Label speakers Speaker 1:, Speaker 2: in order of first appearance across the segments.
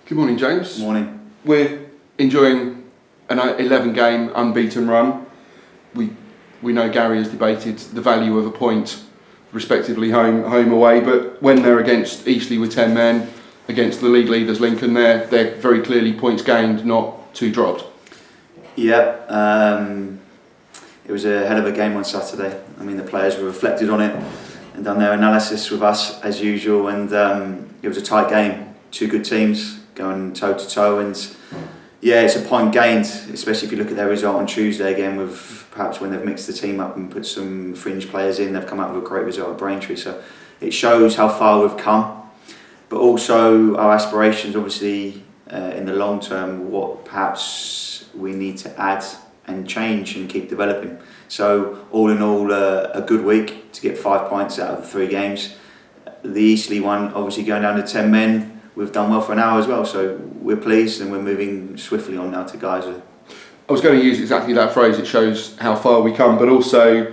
Speaker 1: Good morning, James.
Speaker 2: Morning.
Speaker 1: We're enjoying an 11-game unbeaten run. We know Gary has debated the value of a point, respectively home away, but when they're against Eastleigh with 10 men, against the league leaders Lincoln, they're very clearly points gained, not two dropped.
Speaker 2: Yeah, it was a hell of a game on Saturday. I mean, the players were reflected on it and done their analysis with us as usual, and it was a tight game. Two good teams going toe to toe, and yeah, it's a point gained, especially if you look at their result on Tuesday again, with perhaps when they've mixed the team up and put some fringe players in, they've come out with a great result at Braintree. So it shows how far we've come, but also our aspirations, obviously, in the long term, what perhaps we need to add and change and keep developing. So all in all, a good week to get 5 points out of the 3 games. The Eastleigh one, obviously going down to 10 men, we've done well for an hour as well, so we're pleased and we're moving swiftly on now to Guiseley.
Speaker 1: I was going to use exactly that phrase. It shows how far we come, but also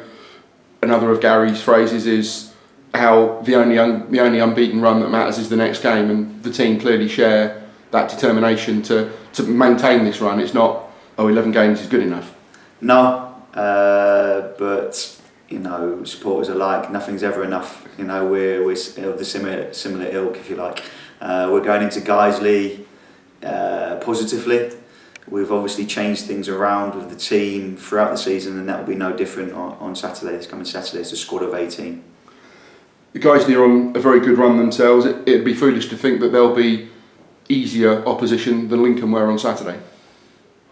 Speaker 1: another of Gary's phrases is how the only unbeaten run that matters is the next game, and the team clearly share that determination to maintain this run. It's not 11 games is good enough.
Speaker 2: No, but you know, supporters alike, nothing's ever enough. You know, we're of the similar ilk, if you like. We're going into Guiseley positively. We've obviously changed things around with the team throughout the season, and that will be no different on Saturday. This coming Saturday, it's a squad of 18.
Speaker 1: The Guiseley are on a very good run themselves. It'd be foolish to think that they'll be easier opposition than Lincoln were on Saturday.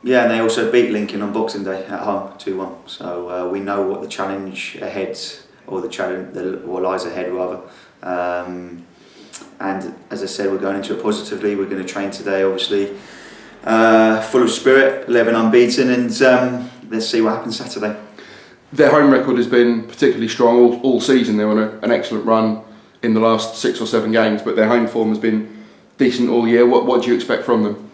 Speaker 2: Yeah, and they also beat Lincoln on Boxing Day at home 2-1. So we know what the challenge ahead, or what lies ahead rather. And as I said, we're going into it positively. We're going to train today, obviously, full of spirit, 11 unbeaten, and let's see what happens Saturday.
Speaker 1: Their home record has been particularly strong all season. They're on an excellent run in the last 6 or 7 games, but their home form has been decent all year. What do you expect from them?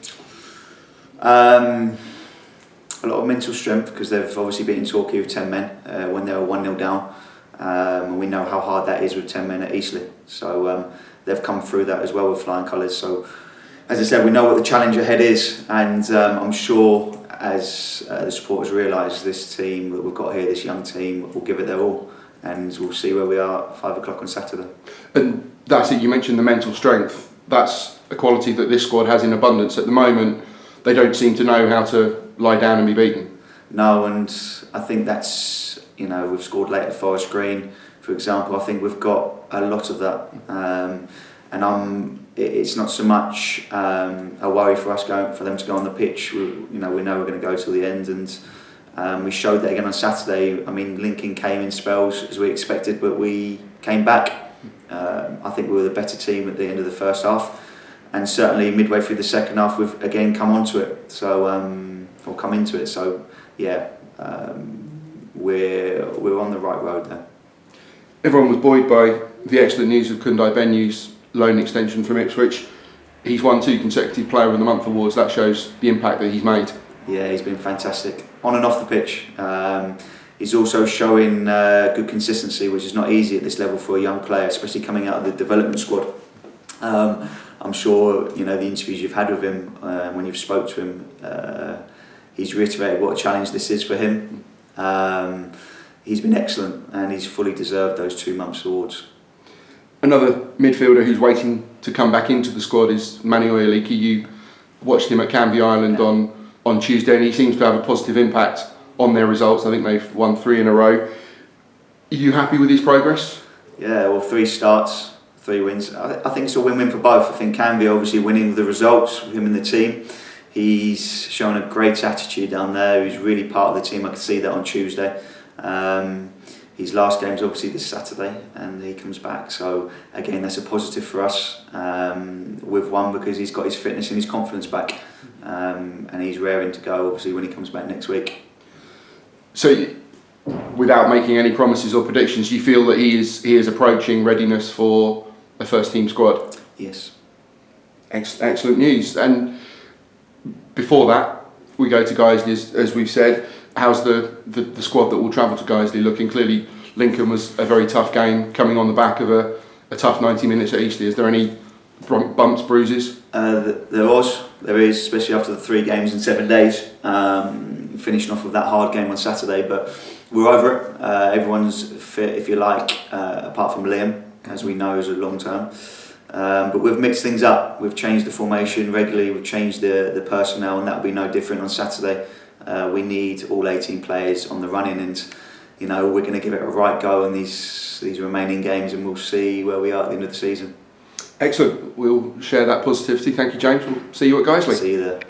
Speaker 2: A lot of mental strength, because they've obviously beaten Torquay with 10 men when they were 1-0 down. And we know how hard that is with 10 men at Eastleigh. So they've come through that as well with flying colours. So as I said, we know what the challenge ahead is, and I'm sure as the supporters realise, this team that we've got here, this young team, will give it their all, and we'll see where we are at 5 o'clock on Saturday.
Speaker 1: And that's it, you mentioned the mental strength. That's a quality that this squad has in abundance. At the moment, they don't seem to know how to lie down and be beaten.
Speaker 2: No, and I think that's, you know, we've scored late at Forest Green, for example. I think we've got a lot of that, and it's not so much a worry for us for them to go on the pitch. We know we're going to go till the end, and we showed that again on Saturday. I mean, Lincoln came in spells as we expected, but we came back. I think we were the better team at the end of the first half, and certainly midway through the second half, we've again come onto it. So or come into it. So yeah, we're on the right road there.
Speaker 1: Everyone was buoyed by the excellent news of Kundai Benyu's loan extension from Ipswich. He's won 2 consecutive Player of the Month awards. That shows the impact that he's made.
Speaker 2: Yeah, he's been fantastic on and off the pitch. He's also showing good consistency, which is not easy at this level for a young player, especially coming out of the development squad. I'm sure you know the interviews you've had with him when you've spoke to him. He's reiterated what a challenge this is for him. He's been excellent, and he's fully deserved those 2 months awards.
Speaker 1: Another midfielder who's waiting to come back into the squad is Manny Oyaliki. You watched him at Canvey Island on Tuesday, and he seems to have a positive impact on their results. I think they've won 3 in a row. Are you happy with his progress?
Speaker 2: Yeah, well, 3 starts, 3 wins. I think it's a win-win for both. I think Canvey obviously winning the results with him in the team. He's shown a great attitude down there. He's really part of the team. I could see that on Tuesday. His last game's obviously this Saturday, and he comes back. So again, that's a positive for us. We've won because he's got his fitness and his confidence back, and he's raring to go. Obviously, when he comes back next week.
Speaker 1: So, without making any promises or predictions, you feel that he is approaching readiness for a first team squad?
Speaker 2: Yes.
Speaker 1: Excellent news. And before that, we go to Guiseley, as we've said. How's the squad that will travel to Guiseley looking? Clearly, Lincoln was a very tough game, coming on the back of a tough 90 minutes at Eastleigh. Is there any bumps, bruises?
Speaker 2: There is, especially after the 3 games in 7 days, finishing off with that hard game on Saturday, but we're over it. Everyone's fit, if you like, apart from Liam, as we know is a long term. But we've mixed things up. We've changed the formation regularly. We've changed the personnel, and that'll be no different on Saturday. We need all 18 players on the running, and we're going to give it a right go in these remaining games, and we'll see where we are at the end of the season.
Speaker 1: Excellent. We'll share that positivity. Thank you, James. We'll see you at Guiseley.
Speaker 2: See you there.